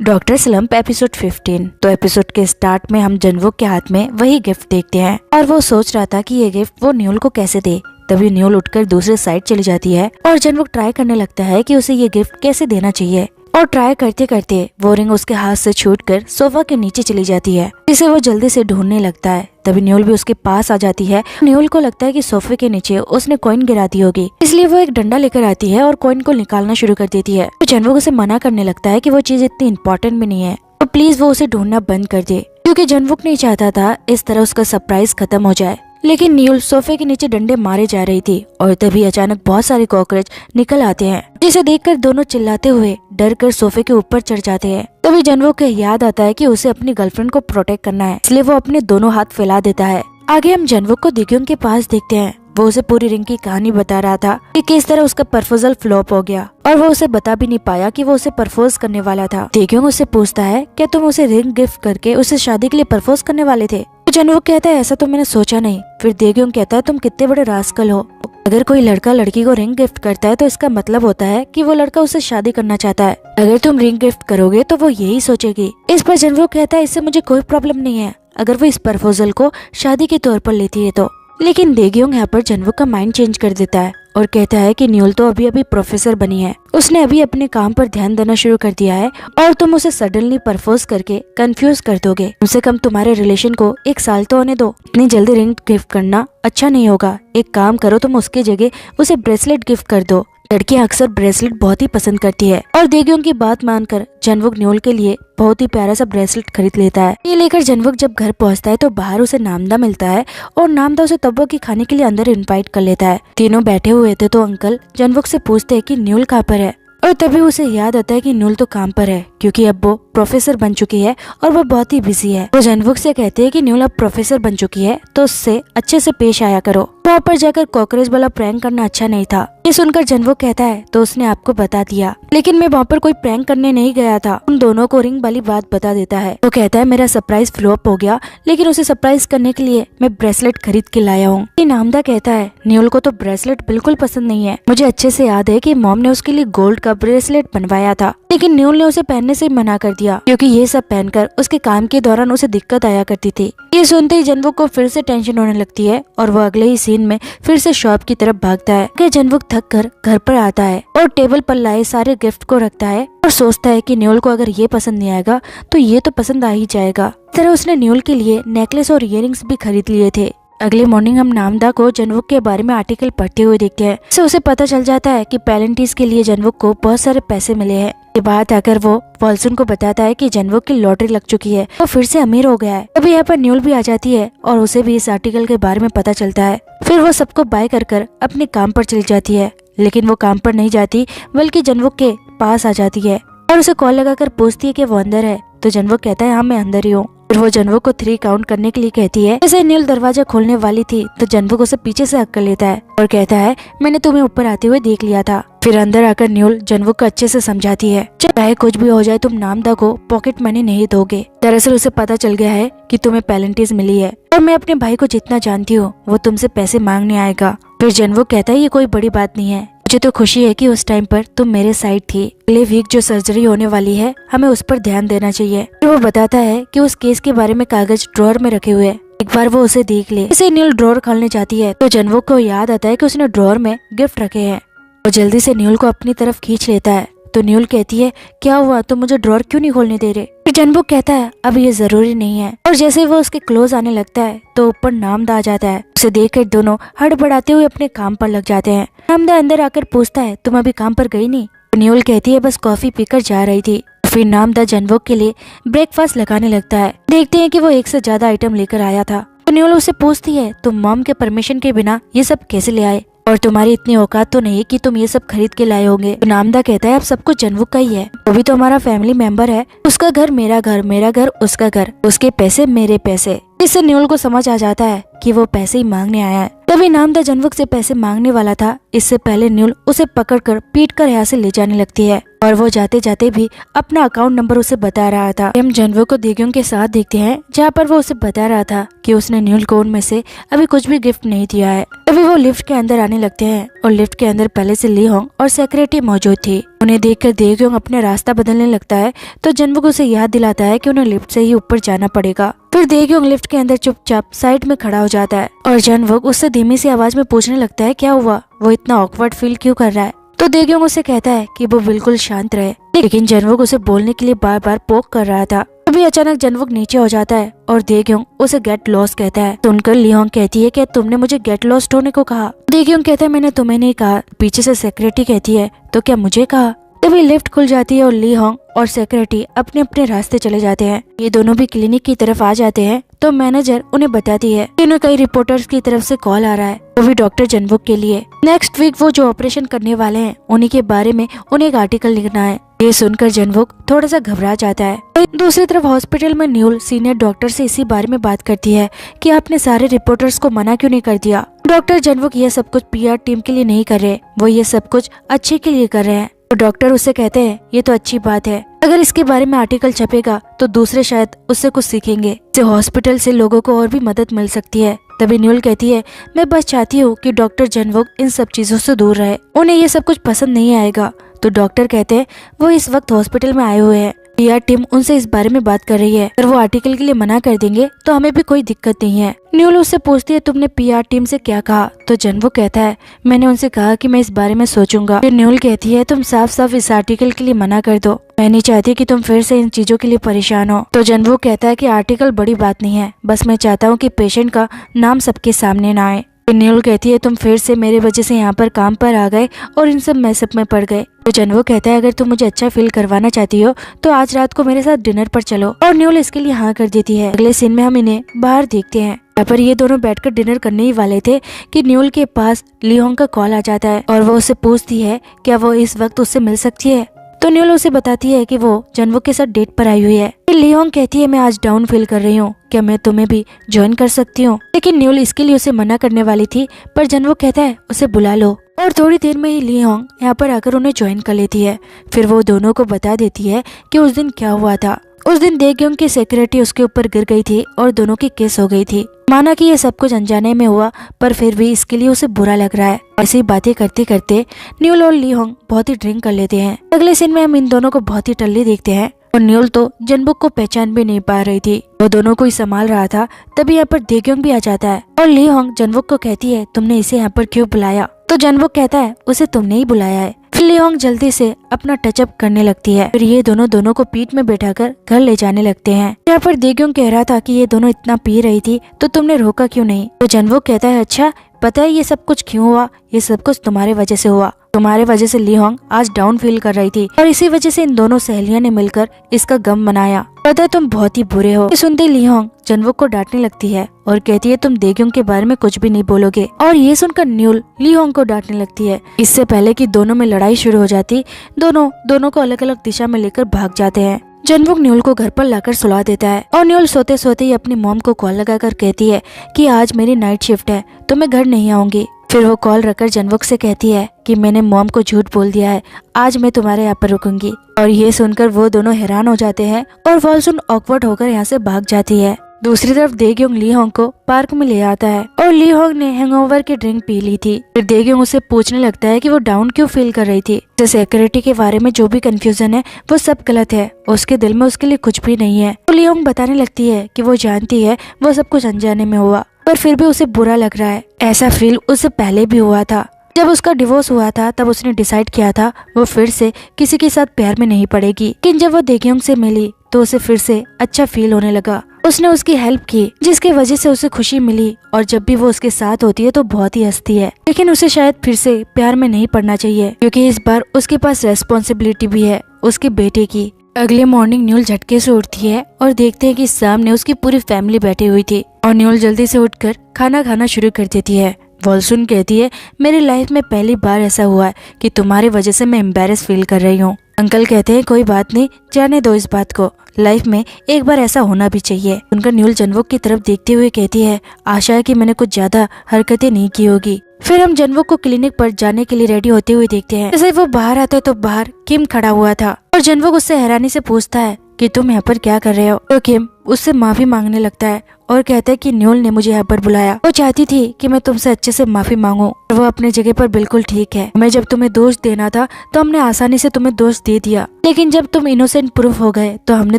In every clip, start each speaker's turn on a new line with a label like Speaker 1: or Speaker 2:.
Speaker 1: Doctor slump episode 15। तो episode के start में हम जनवुक के हाथ में वही गिफ्ट देखते हैं और वो सोच रहा था कि ये गिफ्ट वो न्यूल को कैसे दे। तभी न्यूल उठकर दूसरे साइड चली जाती है और जनवुक ट्राई करने लगता है कि उसे ये गिफ्ट कैसे देना चाहिए। और ट्राई करते करते वो रिंग उसके हाथ से छूटकर सोफा के नीचे चली जाती है, जिसे वो जल्दी से ढूंढने लगता है। तभी न्यूल भी उसके पास आ जाती है। न्यूल को लगता है कि सोफे के नीचे उसने कॉइन गिरा दी होगी, इसलिए वो एक डंडा लेकर आती है और कॉइन को निकालना शुरू कर देती है। तो जनवुक उसे मना करने लगता है कि वो चीज इतनी इम्पोर्टेंट भी नहीं है, तो प्लीज वो उसे ढूंढना बंद कर दे, क्योंकि जनवुक नहीं चाहता था इस तरह उसका सरप्राइज खत्म हो जाए। लेकिन न्यूल सोफे के नीचे डंडे मारे जा रही थी और तभी अचानक बहुत सारे कॉकरोच निकल आते हैं, जिसे देखकर दोनों चिल्लाते हुए डर कर सोफे के ऊपर चढ़ जाते हैं। तभी जनवुक को याद आता है कि उसे अपनी गर्लफ्रेंड को प्रोटेक्ट करना है, इसलिए वो अपने दोनों हाथ फैला देता है। आगे हम जनवुक को देग्योंग के पास देखते हैं। वो उसे पूरी रिंग की कहानी बता रहा था कि किस तरह उसका प्रपोजल फ्लॉप हो गया और वो उसे बता भी नहीं पाया कि वो उसे प्रपोज करने वाला था। देग्योंग उससे पूछता है क्या तुम उसे रिंग गिफ्ट करके उसे शादी के लिए प्रपोज करने वाले थे? जनवुक कहता है ऐसा तो मैंने सोचा नहीं। फिर देग्योंग कहता है तुम कितने बड़े रास्कल हो। अगर कोई लड़का लड़की को रिंग गिफ्ट करता है तो इसका मतलब होता है कि वो लड़का उससे शादी करना चाहता है। अगर तुम रिंग गिफ्ट करोगे तो वो यही सोचेगी। इस पर जनवुक कहता है इससे मुझे कोई प्रॉब्लम नहीं है अगर वो इस प्रपोजल को शादी के तौर पर लेती है तो। लेकिन देग्योंग यहाँ पर जनवुक का माइंड चेंज कर देता है और कहता है कि न्यूल तो अभी अभी प्रोफेसर बनी है, उसने अभी अपने काम पर ध्यान देना शुरू कर दिया है और तुम उसे सडनली प्रपोज करके कंफ्यूज कर दोगे। कम से कम तुम्हारे रिलेशन को 1 साल तो होने दो। इतनी जल्दी रिंग गिफ्ट करना अच्छा नहीं होगा। एक काम करो, तुम उसके जगह उसे ब्रेसलेट गिफ्ट कर दो। लड़कियां अक्सर ब्रेसलेट बहुत ही पसंद करती है और देग्योंग की बात मानकर जनवुक न्यूल के लिए बहुत ही प्यारा सा ब्रेसलेट खरीद लेता है। ये लेकर जनवुक जब घर पहुंचता है तो बाहर उसे नामदा मिलता है और नामदा उसे तब्बो की खाने के लिए अंदर इनवाइट कर लेता है। तीनों बैठे हुए थे तो अंकल जनवुक से पूछते हैं कि न्यूल कहाँ पर है और तभी उसे याद आता है कि न्यूल तो काम पर है, क्योंकि अब वो प्रोफेसर बन चुकी है और वो बहुत ही बिजी है। वो जनवुक से कहते हैं कि न्यूल अब प्रोफेसर बन चुकी है तो उससे अच्छे से पेश आया करो। वहाँ पर जाकर कॉकरोच वाला प्रैंक करना अच्छा नहीं था। ये सुनकर जनवुक कहता है तो उसने आपको बता दिया, लेकिन मैं वहाँ पर कोई प्रैंक करने नहीं गया था। उन दोनों को रिंग वाली बात बता देता है। वो कहता है मेरा सरप्राइज फ्लॉप हो गया, लेकिन उसे सरप्राइज करने के लिए मैं ब्रेसलेट खरीद के लाया हूँ। नामदा कहता है न्यूल को तो ब्रेसलेट बिल्कुल पसंद नहीं है। मुझे अच्छे से याद है कि मॉम ने उसके लिए गोल्ड का ब्रेसलेट बनवाया था, लेकिन न्यूल ने उसे पहनने से मना कर दिया, क्योंकि ये सब पहनकर उसके काम के दौरान उसे दिक्कत आया करती थी। ये सुनते ही जनवुक को फिर से टेंशन होने लगती है और वो अगले ही सीन में फिर से शॉप की तरफ भागता है। कि जनवुक थक कर घर पर आता है और टेबल पर लाए सारे गिफ्ट को रखता है और सोचता है कि न्यूल को अगर ये पसंद नहीं आएगा तो ये तो पसंद आ ही जाएगा। इस तरह उसने न्यूल के लिए नेकलेस और इयररिंग्स भी खरीद लिए थे। अगले मॉर्निंग हम नामदा को जनवुक के बारे में आर्टिकल पढ़ते हुए देखते हैं। इससे उसे पता चल जाता है कि पैलेंटीज के लिए जनवुक को बहुत सारे पैसे मिले हैं। ये बात आकर वो वॉल्सन को बताता है कि जनवुक की लॉटरी लग चुकी है, वो फिर से अमीर हो गया है। तभी यहाँ पर न्यूल भी आ जाती है और उसे भी इस आर्टिकल के बारे में पता चलता है। फिर वो सबको बाय कर अपने काम पर चली जाती है, लेकिन वो काम पर नहीं जाती बल्कि जनवुक के पास आ जाती है और उसे कॉल लगाकर पूछती है कि वो अंदर है। तो जनवुक कहता है हाँ मैं अंदर ही हूँ। फिर वो जनवुक को 3 काउंट करने के लिए कहती है। जैसे न्यूल दरवाजा खोलने वाली थी तो जनवुक उसे पीछे से हक कर लेता है और कहता है मैंने तुम्हें ऊपर आते हुए देख लिया था। फिर अंदर आकर न्यूल जनवुक को अच्छे से समझाती है चाहे कुछ भी हो जाए तुम नामदा को पॉकेट मनी नहीं दोगे। दरअसल उसे पता चल गया है कि तुम्हें पैलेंटीज मिली है और मैं अपने भाई को जितना जानती हूँ वो तुमसे पैसे मांगने आएगा। फिर जनवुक कहता है ये कोई बड़ी बात नहीं है, मुझे तो खुशी है कि उस टाइम पर तुम मेरे साइड थी। अगले वीक जो सर्जरी होने वाली है हमें उस पर ध्यान देना चाहिए। फिर वो बताता है कि उस केस के बारे में कागज ड्रॉअर में रखे हुए, एक बार वो उसे देख ले। इसे न्यूल ड्रॉअर खोलने जाती है तो जनवुक को याद आता है कि उसने ड्रॉअर में गिफ्ट रखे हैं। वो जल्दी से न्यूल को अपनी तरफ खींच लेता है तो न्यूल कहती है क्या हुआ, तुम मुझे ड्रॉअर क्यों नहीं खोलने दे रहे? फिर जनवुक कहता है अब ये जरूरी नहीं है और जैसे वो उसके क्लोज आने लगता है तो ऊपर नामदा आ जाता है। उसे देखकर दोनों हड़बड़ाते हुए अपने काम पर लग जाते हैं। नामदा अंदर आकर पूछता है तुम अभी काम पर गई नहीं? न्यूल कहती है बस कॉफी पीकर जा रही थी। फिर नामदा जनवुक के लिए ब्रेकफास्ट लगाने लगता है। देखते हैं कि वो 1 से ज्यादा आइटम लेकर आया था। तो न्यूल उसे पूछती है तुम मॉम के परमिशन के बिना ये सब कैसे ले आए और तुम्हारी इतनी औकात तो नहीं कि तुम ये सब खरीद के लाए होंगे। तो नामदा कहता है अब सब कुछ जनवुक का ही है, वो भी तो हमारा फैमिली मेंबर है। उसका घर मेरा घर, मेरा घर उसका घर, उसके पैसे मेरे पैसे। इससे न्यूल को समझ आ जाता है कि वो पैसे ही मांगने आया है। तभी नामदा जनवुक से पैसे मांगने वाला था। इससे पहले न्यूल उसे पकड़कर पीट कर यहाँ से ले जाने लगती है। और वो जाते जाते भी अपना अकाउंट नंबर उसे बता रहा था। हम जनवो को देग्योंग के साथ देखते हैं, जहाँ पर वो उसे बता रहा था कि उसने न्यूल को उनमें से अभी कुछ भी गिफ्ट नहीं दिया है। तभी वो लिफ्ट के अंदर आने लगते हैं और लिफ्ट के अंदर पहले से ली होंग और सेक्रेटरी मौजूद थी। उन्हें देखकर देग्योंग अपना रास्ता बदलने लगता है, तो जनवो उसे याद दिलाता है कि उन्हें लिफ्ट से ही ऊपर जाना पड़ेगा। फिर देग्योंग लिफ्ट के अंदर चुपचाप साइड में खड़ा हो जाता है और जनवो उससे धीमी सी आवाज में पूछने लगता है क्या हुआ, वो इतना ऑकवर्ड फील क्यों कर रहा है। तो देग्योंग उसे कहता है कि वो बिल्कुल शांत रहे, लेकिन जनवो उसे बोलने के लिए बार बार पोक कर रहा था। तभी अचानक जनवो नीचे हो जाता है और देग्योंग उसे गेट लॉस्ट कहता है। सुनकर ली होंग कहती है कि तुमने मुझे गेट लॉस्ट होने को कहा। देग्योंग कहता है मैंने तुम्हें नहीं कहा। पीछे से सेक्रेटरी कहती है तो क्या मुझे कहा। तभी लिफ्ट खुल जाती है और ली होंग और सेक्रेटरी अपने अपने रास्ते चले जाते हैं। ये दोनों भी क्लिनिक की तरफ आ जाते हैं तो मैनेजर उन्हें बताती है कि उन्हें कई रिपोर्टर्स की तरफ से कॉल आ रहा है, वो भी डॉक्टर जनवुक के लिए। नेक्स्ट वीक वो जो ऑपरेशन करने वाले हैं उन्हीं के बारे में उन्हें एक आर्टिकल लिखना है। ये सुनकर जनवुक थोड़ा सा घबरा जाता है। दूसरी तरफ हॉस्पिटल में न्यूल सीनियर डॉक्टर से इसी बारे में बात करती है कि आपने सारे रिपोर्टर्स को मना क्यों नहीं कर दिया। डॉक्टर जनवुक ये सब कुछ पीआर टीम के लिए नहीं कर रहे, वो ये सब कुछ अच्छे के लिए कर रहे हैं। तो डॉक्टर उससे कहते हैं ये तो अच्छी बात है, अगर इसके बारे में आर्टिकल छपेगा तो दूसरे शायद उससे कुछ सीखेंगे, इससे हॉस्पिटल से लोगों को और भी मदद मिल सकती है। तभी न्यूल कहती है मैं बस चाहती हूँ कि डॉक्टर जनवुक इन सब चीजों से दूर रहे, उन्हें ये सब कुछ पसंद नहीं आएगा। तो डॉक्टर कहते हैं वो इस वक्त हॉस्पिटल में आए हुए हैं, पीआर टीम उनसे इस बारे में बात कर रही है, अगर वो आर्टिकल के लिए मना कर देंगे तो हमें भी कोई दिक्कत नहीं है। न्यूल उससे पूछती है तुमने पीआर टीम से क्या कहा। तो जनवुक कहता है मैंने उनसे कहा कि मैं इस बारे में सोचूंगा। फिर न्यूल कहती है तुम साफ साफ इस आर्टिकल के लिए मना कर दो, मैं नहीं चाहती कि तुम फिर से इन चीजों के लिए परेशान हो। तो जनवुक कहता है कि आर्टिकल बड़ी बात नहीं है, बस मैं चाहता हूँ कि पेशेंट का नाम सबके सामने ना आए। न्यूल कहती है तुम फिर से मेरे वजह से यहाँ पर काम पर आ गए और इन सब मैसअप में पड़ गए। तो जनवुक कहता है अगर तुम मुझे अच्छा फील करवाना चाहती हो तो आज रात को मेरे साथ डिनर पर चलो, और न्यूल इसके लिए हाँ कर देती है। अगले सीन में हम इन्हें बाहर देखते हैं, यहाँ पर ये दोनों बैठकर डिनर करने ही वाले थे कि न्यूल के पास ली होंग का कॉल आ जाता है और वो उससे पूछती है क्या वो इस वक्त उससे मिल सकती है। तो न्यूल उसे बताती है कि वो जनवुक के साथ डेट पर आई हुई है। ली होंग कहती है मैं आज डाउन फील कर रही हूँ, क्या मैं तुम्हें भी ज्वाइन कर सकती हूँ। लेकिन न्यूल इसके लिए उसे मना करने वाली थी, पर जनवुक कहता है उसे बुला लो, और थोड़ी देर में ही ली होंग यहाँ पर आकर उन्हें ज्वाइन कर लेती है। फिर वो दोनों को बता देती है कि उस दिन क्या हुआ था। उस दिन देग्योंग की सेक्रेटरी उसके ऊपर गिर गई थी और दोनों की किस हो गई थी। माना कि ये सब कुछ अनजाने में हुआ, पर फिर भी इसके लिए उसे बुरा लग रहा है। ऐसी बातें करते करते न्यूल और ली होंग बहुत ही ड्रिंक कर लेते हैं। अगले सीन में हम इन दोनों को बहुत ही टल्ली देखते हैं और न्यूल तो जनवुक को पहचान भी नहीं पा रही थी, वो दोनों को ही संभाल रहा था। तभी यहाँ पर देग्योंग भी आ जाता है और ली होंग जनवुक को कहती है तुमने इसे यहाँ पर क्यों बुलाया। तो जनवुक कहता है उसे तुमने ही बुलाया है। फिर ली होंग जल्दी से अपना टचअप करने लगती है। फिर ये दोनों को पीठ में बैठाकर घर ले जाने लगते हैं। यहाँ पर देग्योंग कह रहा था कि ये दोनों इतना पी रही थी तो तुमने रोका क्यों नहीं। तो जनवुक कहता है अच्छा पता है ये सब कुछ क्यों हुआ, ये सब कुछ तुम्हारे वजह से हुआ, तुम्हारे वजह से ली होंग आज डाउन फील कर रही थी और इसी वजह से इन दोनों सहेलियों ने मिलकर इसका गम मनाया। पता है तुम बहुत ही बुरे हो। सुनते ली होंग जनवुक को डांटने लगती है और कहती है तुम देग्योंग के बारे में कुछ भी नहीं बोलोगे। और ये सुनकर न्यूल ली होंग को डांटने लगती है। इससे पहले कि दोनों में लड़ाई शुरू हो जाती, दोनों को अलग अलग दिशा में लेकर भाग जाते हैं। जनवुक न्यूल को घर पर लाकर सुला देता है और न्यूल सोते सोते ही अपनी मॉम को कॉल लगाकर कहती है कि आज मेरी नाइट शिफ्ट है तो मैं घर नहीं आऊंगी। फिर वो कॉल रखकर जनवुक से कहती है कि मैंने मॉम को झूठ बोल दिया है, आज मैं तुम्हारे यहाँ पर रुकूंगी। और ये सुनकर वो दोनों हैरान हो जाते हैं और वॉल्सुन ऑकवर्ड होकर यहाँ से भाग जाती है। दूसरी तरफ देग्योंग ली होंग को पार्क में ले आता है और ली होंग ने हैंगओवर की ड्रिंक पी ली थी। फिर देग्योंग उसे पूछने लगता है कि वो डाउन क्यों फील कर रही थी। सिक्योरिटी के बारे में जो भी कंफ्यूजन है वो सब गलत है, उसके दिल में उसके लिए कुछ भी नहीं है। तो ली होंग बताने लगती है कि वो जानती है वो सब कुछ अनजाने में हुआ, पर फिर भी उसे बुरा लग रहा है। ऐसा फील उससे पहले भी हुआ था, जब उसका डिवोर्स हुआ था तब उसने डिसाइड किया था वो फिर से किसी के साथ प्यार में नहीं पड़ेगी। लेकिन जब वो देग्योंग से मिली तो उसे फिर से अच्छा फील होने लगा। उसने उसकी हेल्प की जिसकी वजह से उसे खुशी मिली और जब भी वो उसके साथ होती है तो बहुत ही हंसती है। लेकिन उसे शायद फिर से प्यार में नहीं पड़ना चाहिए क्योंकि इस बार उसके पास रेस्पॉन्सिबिलिटी भी है उसके बेटे की। अगले मॉर्निंग न्यूल झटके से उठती है और देखते हैं कि सामने उसकी पूरी फैमिली बैठी हुई थी और न्यूल जल्दी से उठकर खाना खाना शुरू कर देती है। वॉल्सुन कहती है मेरी लाइफ में पहली बार ऐसा हुआ है कि तुम्हारी वजह से मैं एम्बेरस फील कर रही हूँ। अंकल कहते हैं कोई बात नहीं, जाने दो इस बात को, लाइफ में एक बार ऐसा होना भी चाहिए। उनका न्यूल जनवुक की तरफ देखते हुए कहती है आशा है कि मैंने कुछ ज्यादा हरकतें नहीं की होगी। फिर हम जनवो को क्लिनिक पर जाने के लिए रेडी होते हुए देखते हैं। जैसे वो बाहर आता है तो बाहर किम खड़ा हुआ था और जनवो उससे हैरानी से पूछता है कि तुम यहाँ पर क्या कर रहे हो। तो किम उससे माफी मांगने लगता है और कहता है कि न्यूल ने मुझे यहाँ पर बुलाया, वो चाहती थी कि मैं तुमसे अच्छे से माफी मांगू। वो अपने जगह पर बिल्कुल ठीक है। मैं जब तुम्हें दोष देना था तो हमने आसानी से तुम्हें दोष दे दिया, लेकिन जब तुम इनोसेंट प्रूफ हो गए तो हमने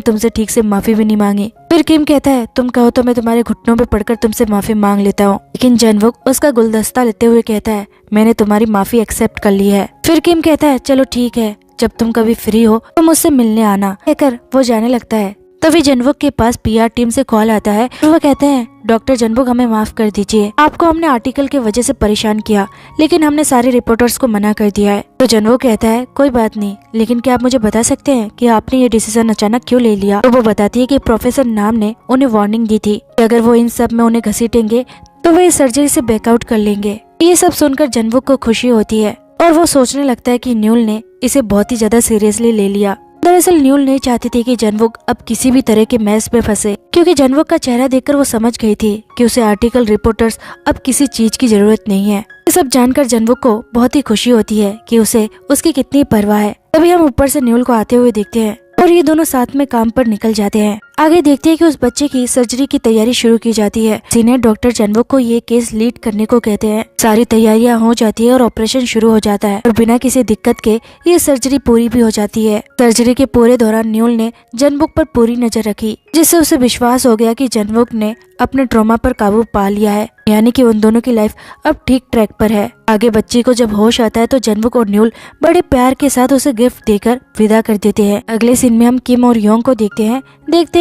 Speaker 1: तुमसे ठीक से माफी भी नहीं मांगी। फिर किम कहता है तुम कहो तो मैं तुम्हारे घुटनों पे पड़कर तुमसे माफी मांग लेता हूँ। लेकिन जनवुक उसका गुलदस्ता लेते हुए कहता है मैंने तुम्हारी माफी एक्सेप्ट कर ली है। फिर किम कहता है चलो ठीक है, जब तुम कभी फ्री हो तो मुझसे मिलने आना, कहकर वो जाने लगता है। तभी जनवुक के पास पीआर टीम से कॉल आता है और वो कहते हैं डॉक्टर जनवुक हमें माफ कर दीजिए, आपको हमने आर्टिकल की वजह से परेशान किया, लेकिन हमने सारे रिपोर्टर्स को मना कर दिया है। तो जनवुक कहता है कोई बात नहीं, लेकिन क्या आप मुझे बता सकते हैं कि आपने ये डिसीजन अचानक क्यों ले लिया। तो वो बताती है कि प्रोफेसर नाम ने उन्हें वार्निंग दी थी कि अगर वो इन सब में उन्हें घसीटेंगे तो वे इस सर्जरी से बैकआउट कर लेंगे। ये सब सुनकर जनवुक को खुशी होती है और वो सोचने लगता है कि न्यूल ने इसे बहुत ही ज्यादा सीरियसली ले लिया। दरअसल न्यूल नहीं चाहती थी कि जनवुक अब किसी भी तरह के मैस में फंसे, क्योंकि जनवुक का चेहरा देखकर वो समझ गई थी कि उसे आर्टिकल रिपोर्टर्स अब किसी चीज की जरूरत नहीं है। ये सब जानकर जनवुक को बहुत ही खुशी होती है कि उसे उसकी कितनी परवाह है। तभी हम ऊपर से न्यूल को आते हुए देखते हैं और ये दोनों साथ में काम पर निकल जाते हैं। आगे देखते हैं कि उस बच्चे की सर्जरी की तैयारी शुरू की जाती है। सीनियर डॉक्टर जनवुक को ये केस लीड करने को कहते हैं। सारी तैयारियां हो जाती है और ऑपरेशन शुरू हो जाता है और बिना किसी दिक्कत के ये सर्जरी पूरी भी हो जाती है। सर्जरी के पूरे दौरान न्यूल ने जनवुक पर पूरी नजर रखी, जिससे उसे विश्वास हो गया कि जनवुक ने अपने ट्रॉमा पर काबू पा लिया है, यानी कि उन दोनों की लाइफ अब ठीक ट्रैक पर है। आगे बच्ची को जब होश आता है तो जनवुक और न्यूल बड़े प्यार के साथ उसे गिफ्ट देकर विदा कर देते हैं। अगले सीन में हम किम और योंग को देखते हैं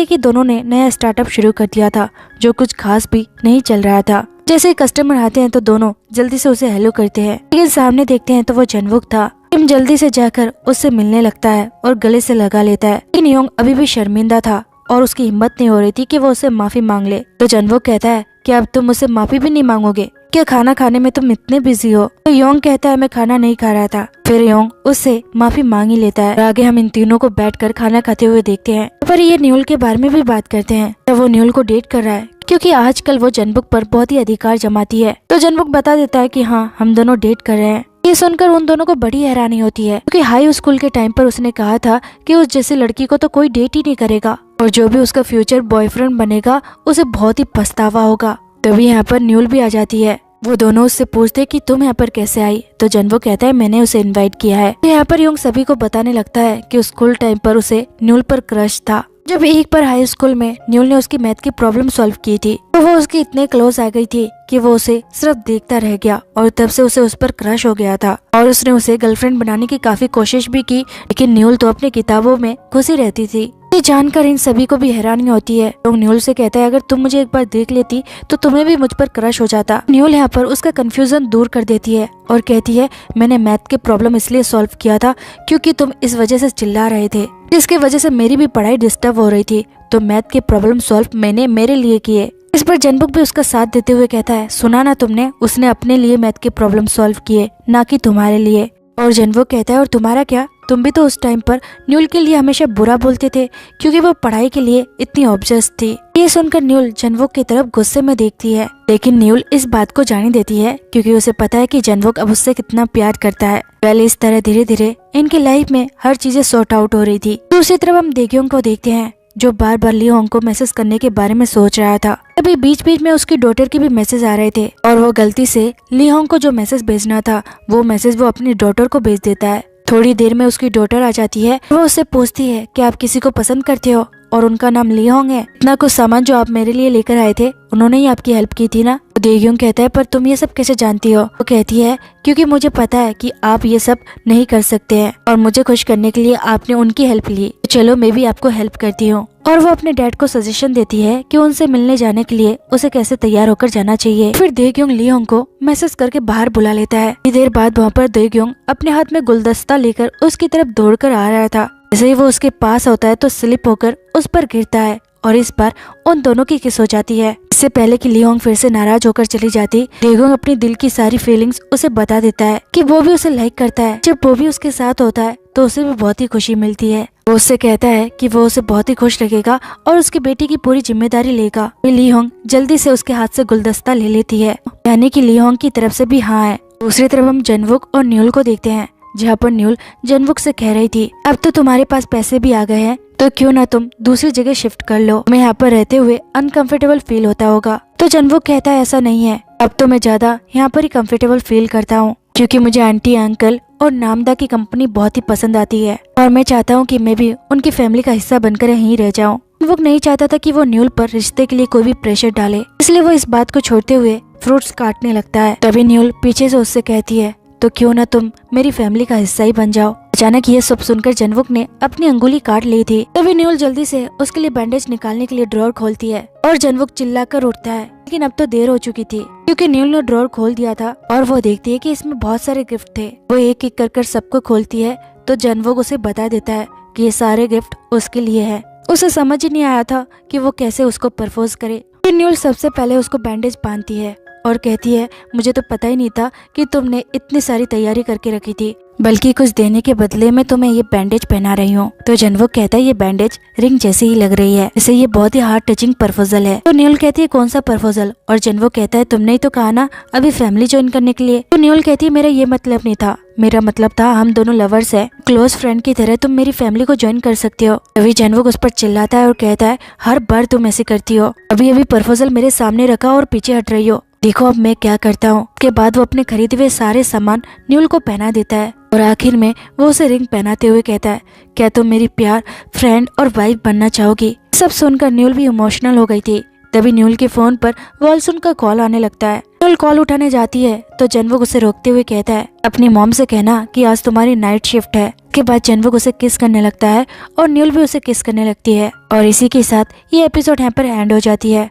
Speaker 1: कि दोनों ने नया स्टार्टअप शुरू कर दिया था जो कुछ खास भी नहीं चल रहा था। जैसे ही कस्टमर आते हैं तो दोनों जल्दी से उसे हेलो करते हैं, लेकिन सामने देखते हैं तो वो जनवुक था। किम जल्दी से जाकर उससे मिलने लगता है और गले से लगा लेता है, लेकिन योंग अभी भी शर्मिंदा था और उसकी हिम्मत नहीं हो रही थी कि वो उससे माफी मांग ले। तो जनवुक कहता है कि अब तुम मुझसे माफी भी नहीं मांगोगे क्या, खाना खाने में तुम इतने बिजी हो। तो योंग कहता है मैं खाना नहीं खा रहा था। फिर योंग उससे माफी मांग ही लेता है। आगे हम इन तीनों को बैठकर खाना खाते हुए देखते हैं। पर ये न्यूल के बारे में भी बात करते हैं। तो वो न्यूल को डेट कर रहा है क्योंकि आजकल वो जनवुक पर बहुत ही अधिकार जमाती है। तो जनवुक बता देता है कि हाँ हम दोनों डेट कर रहे हैं। ये सुनकर उन दोनों को बड़ी हैरानी होती है, क्योंकि हाई स्कूल के टाइम पर उसने कहा था कि उस जैसी लड़की को तो कोई डेट ही नहीं करेगा और जो भी उसका फ्यूचर बॉयफ्रेंड बनेगा उसे बहुत ही पछतावा होगा। तभी यहाँ पर न्यूल भी आ जाती है। वो दोनों उससे पूछते कि तुम यहाँ पर कैसे आई। तो जनवुक कहता है मैंने उसे इनवाइट किया है। यहाँ पर योंग सभी को बताने लगता है कि उस स्कूल टाइम पर उसे न्यूल पर क्रश था। जब एक बार हाई स्कूल में न्यूल ने उसकी मैथ की प्रॉब्लम सॉल्व की थी तो वो उसकी इतने क्लोज आ गई थी कि वो उसे सिर्फ देखता रह गया और तब से उसे उस पर क्रश हो गया था और उसने उसे गर्लफ्रेंड बनाने की काफी कोशिश भी की, लेकिन न्यूल तो अपनी किताबों में घुसी रहती थी। ये जानकर इन सभी को भी हैरानी होती है। तो न्यूल से कहता है अगर तुम मुझे एक बार देख लेती तो तुम्हें भी मुझ पर क्रश हो जाता। न्यूल यहाँ पर उसका कंफ्यूजन दूर कर देती है और कहती है मैंने मैथ के प्रॉब्लम इसलिए सॉल्व किया था क्योंकि तुम इस वजह से चिल्ला रहे थे, जिसकी वजह से मेरी भी पढ़ाई डिस्टर्ब हो रही थी, तो मैथ के प्रॉब्लम सॉल्व मैंने मेरे लिए किए। इस पर जनवुक भी उसका साथ देते हुए कहता है सुना ना तुमने, उसने अपने लिए मैथ के प्रॉब्लम सॉल्व किए ना कि तुम्हारे लिए। और जनवुक कहता है और तुम्हारा क्या, तुम भी तो उस टाइम पर न्यूल के लिए हमेशा बुरा बोलते थे क्योंकि वो पढ़ाई के लिए इतनी ऑब्सेस्ड थी। ये सुनकर न्यूल जनवुक की तरफ गुस्से में देखती है, लेकिन न्यूल इस बात को जाने देती है क्योंकि उसे पता है कि जनवुक अब उससे कितना प्यार करता है। पहले इस तरह धीरे धीरे इनकी लाइफ में हर चीजें सॉर्ट आउट हो रही थी। दूसरी तरफ हम देग्योंग को देखते हैं जो बार बार ली होंग को मैसेज करने के बारे में सोच रहा था। अभी बीच बीच में उसकी डॉटर के भी मैसेज आ रहे थे और वो गलती से ली होंग को जो मैसेज भेजना था वो मैसेज वो अपनी डॉटर को भेज देता है। थोड़ी देर में उसकी डॉटर आ जाती है। वो उससे पूछती है कि आप किसी को पसंद करते हो और उनका नाम ली होंग है। इतना कुछ सामान जो आप मेरे लिए लेकर आए थे उन्होंने ही आपकी हेल्प की थी ना। देग्योंग कहता है पर तुम ये सब कैसे जानती हो। वो कहती है क्योंकि मुझे पता है कि आप ये सब नहीं कर सकते हैं और मुझे खुश करने के लिए आपने उनकी हेल्प ली, चलो मैं भी आपको हेल्प करती हूँ। और वो अपने डैड को सजेशन देती है कि उनसे मिलने जाने के लिए उसे कैसे तैयार होकर जाना चाहिए। फिर देग्योंग ली होंग को मैसेज करके बाहर बुला लेता है। थोड़ी देर बाद वहाँ पर देग्योंग अपने हाथ में गुलदस्ता लेकर उसकी तरफ दौड़कर आ रहा था। जैसे ही वो उसके पास होता है तो स्लिप होकर उस पर गिरता है और इस बार उन दोनों की किस हो जाती है। इससे पहले कि ली होंग फिर से नाराज होकर चली जाती, देग्योंग अपनी दिल की सारी फीलिंग्स उसे बता देता है कि वो भी उसे लाइक करता है। जब वो भी उसके साथ होता है तो उसे भी बहुत ही खुशी मिलती है वो उससे कहता है कि वो उसे बहुत ही खुश रखेगा और उसकी बेटी की पूरी जिम्मेदारी लेगा। ली होंग जल्दी से उसके हाथ से गुलदस्ता ले लेती है, यानी कि ली होंग की तरफ से भी हाँ है। दूसरी तरफ हम जनवुक और न्यूल को देखते हैं, जहाँ पर न्यूल जनवुक से कह रही थी अब तो तुम्हारे पास पैसे भी आ गए हैं तो क्यों ना तुम दूसरी जगह शिफ्ट कर लो, तुम्हें यहाँ पर रहते हुए अनकंफर्टेबल फील होता होगा। तो जनवुक कहता है ऐसा नहीं है, अब तो मैं ज्यादा यहाँ पर ही कंफर्टेबल फील करता हूँ, क्योंकि मुझे आंटी अंकल और नामदा की कंपनी बहुत ही पसंद आती है और मैं चाहता हूँ कि मैं भी उनकी फैमिली का हिस्सा बनकर यहीं रह जाऊँ। वो नहीं चाहता था कि वो न्यूल पर रिश्ते के लिए कोई भी प्रेशर डाले, इसलिए वो इस बात को छोड़ते हुए फ्रूट्स काटने लगता है। तभी न्यूल पीछे से उससे कहती है तो क्यों ना तुम मेरी फैमिली का हिस्सा ही बन जाओ। अचानक ये सब सुनकर जनवुक ने अपनी अंगुली काट ली थी। तभी न्यूल जल्दी से उसके लिए बैंडेज निकालने के लिए ड्रॉअर खोलती है और जनवुक चिल्लाकर उठता है, लेकिन अब तो देर हो चुकी थी क्योंकि न्यूल ने ड्रॉअर खोल दिया था और वो देखती है कि इसमें बहुत सारे गिफ्ट थे। वो एक एक कर सबको खोलती है तो जनवुक उसे बता देता है कि ये सारे गिफ्ट उसके लिए है। उसे समझ ही नहीं आया था कि वो कैसे उसको प्रपोज करे। फिर न्यूल सबसे पहले उसको बैंडेज बांधती है और कहती है मुझे तो पता ही नहीं था कि तुमने इतनी सारी तैयारी करके रखी थी, बल्कि कुछ देने के बदले में तुम्हें ये बैंडेज पहना रही हूँ। तो जनवुक कहता है ये बैंडेज रिंग जैसी ही लग रही है, इसे ये बहुत ही हार्ट टचिंग प्रपोजल है। तो न्यूल कहती है कौन सा प्रपोजल, और जनवुक कहता है तुमने ही तो कहा ना अभी फैमिली ज्वाइन करने के लिए। तो न्यूल कहती है मेरा ये मतलब नहीं था, मेरा मतलब था हम दोनों लवर्स है, क्लोज फ्रेंड की तरह तुम मेरी फैमिली को ज्वाइन कर सकते हो। तभी जनवुक उस पर चिल्लाता है और कहता है हर बार तुम ऐसे करती हो, अभी अभी प्रपोजल मेरे सामने रखा और पीछे हट रही हो, देखो अब मैं क्या करता हूँ। उसके बाद वो अपने खरीदे हुए सारे सामान न्यूल को पहना देता है और आखिर में वो उसे रिंग पहनाते हुए कहता है क्या तुम मेरी प्यार फ्रेंड और वाइफ बनना चाहोगी। सब सुनकर न्यूल भी इमोशनल हो गई थी। तभी न्यूल के फोन पर वॉल्सुन का कॉल आने लगता है। न्यूल कॉल उठाने जाती है तो जनवुक उसे रोकते हुए कहता है अपनी मॉम से कहना कि आज तुम्हारी नाइट शिफ्ट है। के बाद जनवुक उसे किस करने लगता है और न्यूल भी उसे किस करने लगती है और इसी के साथ ये एपिसोड यहाँ पर एंड हो जाती है।